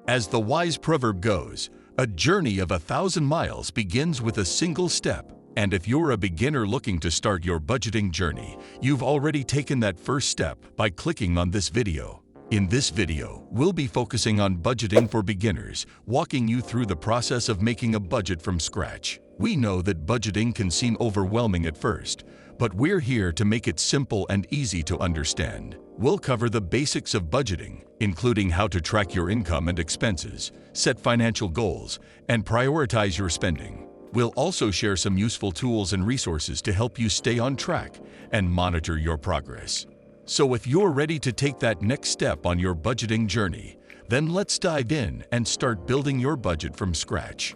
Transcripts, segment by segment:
As the wise proverb goes, a journey of 1,000 miles begins with a single step. And if you're a beginner looking to start your budgeting journey, you've already taken that first step by clicking on this video. In this video, we'll be focusing on budgeting for beginners, walking you through the process of making a budget from scratch. We know that budgeting can seem overwhelming at first, but we're here to make it simple and easy to understand. We'll cover the basics of budgeting, including how to track your income and expenses, set financial goals, and prioritize your spending. We'll also share some useful tools and resources to help you stay on track and monitor your progress. So if you're ready to take that next step on your budgeting journey, then let's dive in and start building your budget from scratch.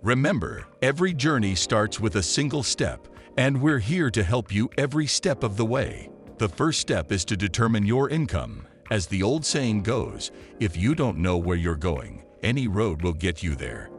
Remember, every journey starts with a single step, and we're here to help you every step of the way. The first step is to determine your income. As the old saying goes, if you don't know where you're going, any road will get you there.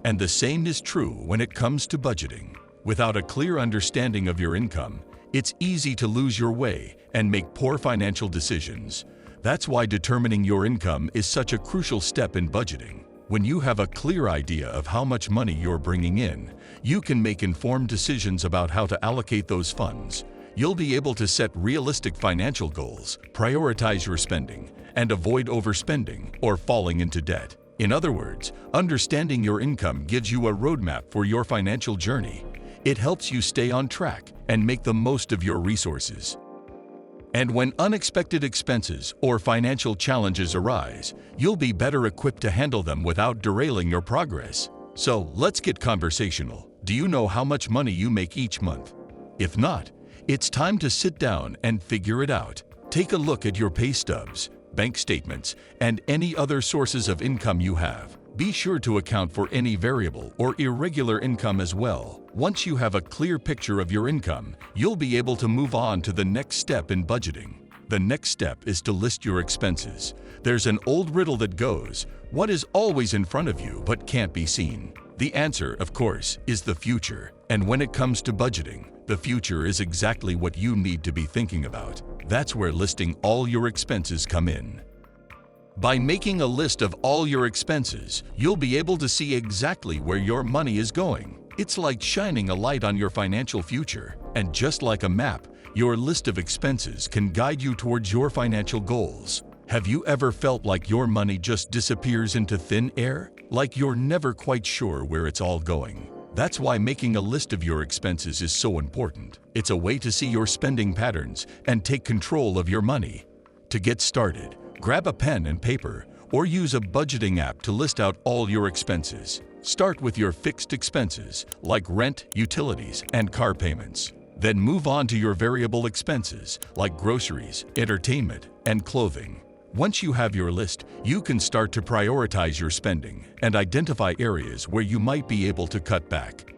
And the same is true when it comes to budgeting. Without a clear understanding of your income, it's easy to lose your way and make poor financial decisions. That's why determining your income is such a crucial step in budgeting. When you have a clear idea of how much money you're bringing in, you can make informed decisions about how to allocate those funds. You'll be able to set realistic financial goals, prioritize your spending, and avoid overspending or falling into debt. In other words, understanding your income gives you a roadmap for your financial journey. It helps you stay on track and make the most of your resources. And when unexpected expenses or financial challenges arise, you'll be better equipped to handle them without derailing your progress. So let's get conversational. Do you know how much money you make each month? If not, it's time to sit down and figure it out. Take a look at your pay stubs, bank statements, and any other sources of income you have. Be sure to account for any variable or irregular income as well. Once you have a clear picture of your income, you'll be able to move on to the next step in budgeting. The next step is to list your expenses. There's an old riddle that goes, what is always in front of you but can't be seen? The answer, of course, is the future. And when it comes to budgeting, the future is exactly what you need to be thinking about. That's where listing all your expenses come in. By making a list of all your expenses, you'll be able to see exactly where your money is going. It's like shining a light on your financial future. And just like a map, your list of expenses can guide you towards your financial goals. Have you ever felt like your money just disappears into thin air? Like you're never quite sure where it's all going? That's why making a list of your expenses is so important. It's a way to see your spending patterns and take control of your money. To get started, grab a pen and paper or use a budgeting app to list out all your expenses. Start with your fixed expenses like rent, utilities, and car payments. Then move on to your variable expenses like groceries, entertainment, and clothing. Once you have your list, you can start to prioritize your spending and identify areas where you might be able to cut back.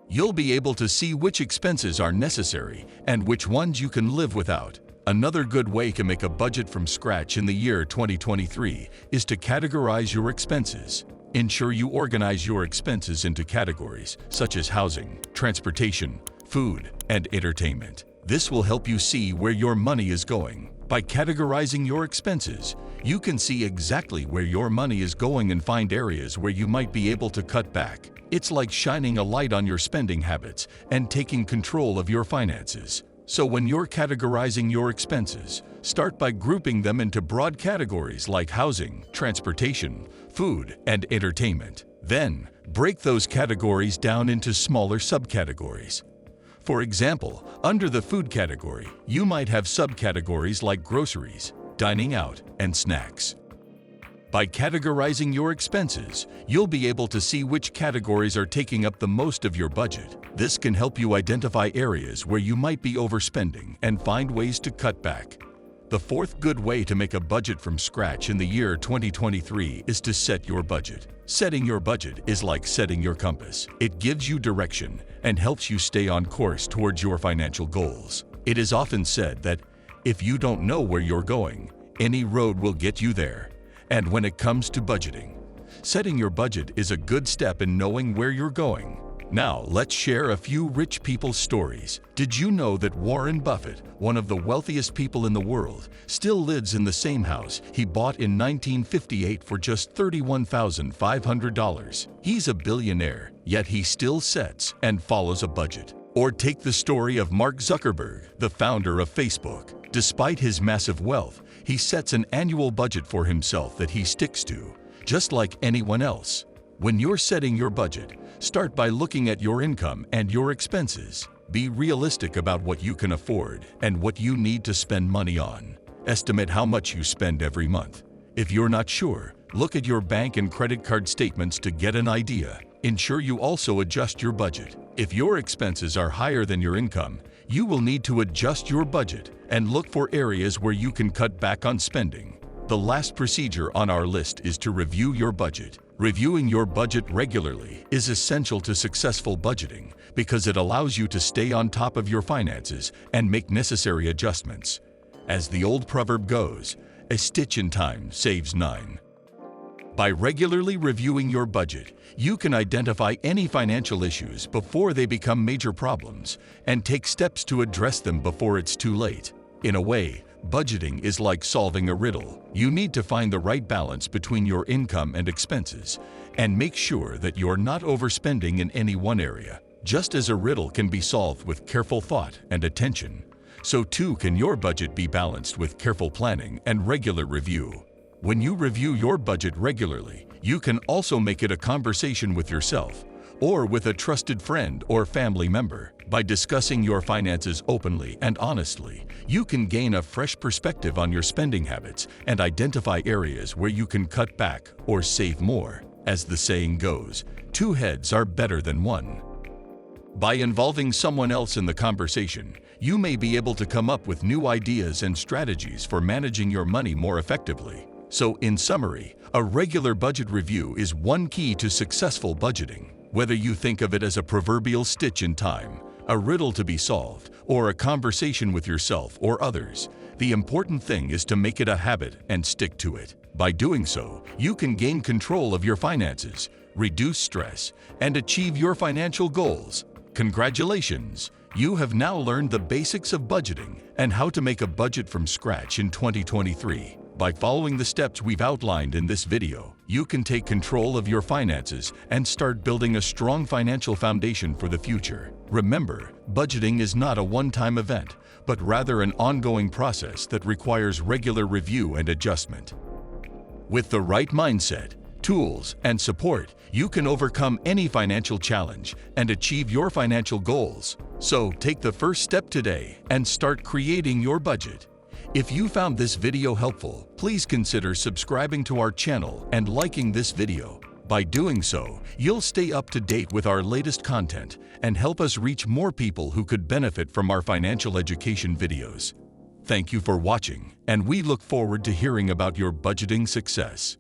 You'll be able to see which expenses are necessary and which ones you can live without. Another good way to make a budget from scratch in the year 2023 is to categorize your expenses. Ensure you organize your expenses into categories such as housing, transportation, food, and entertainment. This will help you see where your money is going. By categorizing your expenses, you can see exactly where your money is going and find areas where you might be able to cut back. It's like shining a light on your spending habits and taking control of your finances. So when you're categorizing your expenses, start by grouping them into broad categories like housing, transportation, food, and entertainment. Then, break those categories down into smaller subcategories. For example, under the food category, you might have subcategories like groceries, dining out, and snacks. By categorizing your expenses, you'll be able to see which categories are taking up the most of your budget. This can help you identify areas where you might be overspending and find ways to cut back. The fourth good way to make a budget from scratch in the year 2023 is to set your budget. Setting your budget is like setting your compass. It gives you direction and helps you stay on course towards your financial goals. It is often said that if you don't know where you're going, any road will get you there. And when it comes to budgeting, setting your budget is a good step in knowing where you're going. Now, let's share a few rich people's stories. Did you know that Warren Buffett, one of the wealthiest people in the world, still lives in the same house he bought in 1958 for just $31,500? He's a billionaire, yet he still sets and follows a budget. Or take the story of Mark Zuckerberg, the founder of Facebook. Despite his massive wealth, he sets an annual budget for himself that he sticks to, just like anyone else. When you're setting your budget, start by looking at your income and your expenses. Be realistic about what you can afford and what you need to spend money on. Estimate how much you spend every month. If you're not sure, look at your bank and credit card statements to get an idea. Ensure you also adjust your budget. If your expenses are higher than your income, you will need to adjust your budget and look for areas where you can cut back on spending. The last procedure on our list is to review your budget. Reviewing your budget regularly is essential to successful budgeting because it allows you to stay on top of your finances and make necessary adjustments. As the old proverb goes, a stitch in time saves nine. By regularly reviewing your budget, you can identify any financial issues before they become major problems and take steps to address them before it's too late. In a way, budgeting is like solving a riddle. You need to find the right balance between your income and expenses and make sure that you're not overspending in any one area. Just as a riddle can be solved with careful thought and attention, so too can your budget be balanced with careful planning and regular review. When you review your budget regularly, you can also make it a conversation with yourself or with a trusted friend or family member. By discussing your finances openly and honestly, you can gain a fresh perspective on your spending habits and identify areas where you can cut back or save more. As the saying goes, two heads are better than one. By involving someone else in the conversation, you may be able to come up with new ideas and strategies for managing your money more effectively. So, in summary, a regular budget review is one key to successful budgeting. Whether you think of it as a proverbial stitch in time, a riddle to be solved, or a conversation with yourself or others, the important thing is to make it a habit and stick to it. By doing so, you can gain control of your finances, reduce stress, and achieve your financial goals. Congratulations! You have now learned the basics of budgeting and how to make a budget from scratch in 2023. By following the steps we've outlined in this video, you can take control of your finances and start building a strong financial foundation for the future. Remember, budgeting is not a one-time event, but rather an ongoing process that requires regular review and adjustment. With the right mindset, tools, and support, you can overcome any financial challenge and achieve your financial goals. So, take the first step today and start creating your budget. If you found this video helpful, please consider subscribing to our channel and liking this video. By doing so, you'll stay up to date with our latest content and help us reach more people who could benefit from our financial education videos. Thank you for watching, and we look forward to hearing about your budgeting success.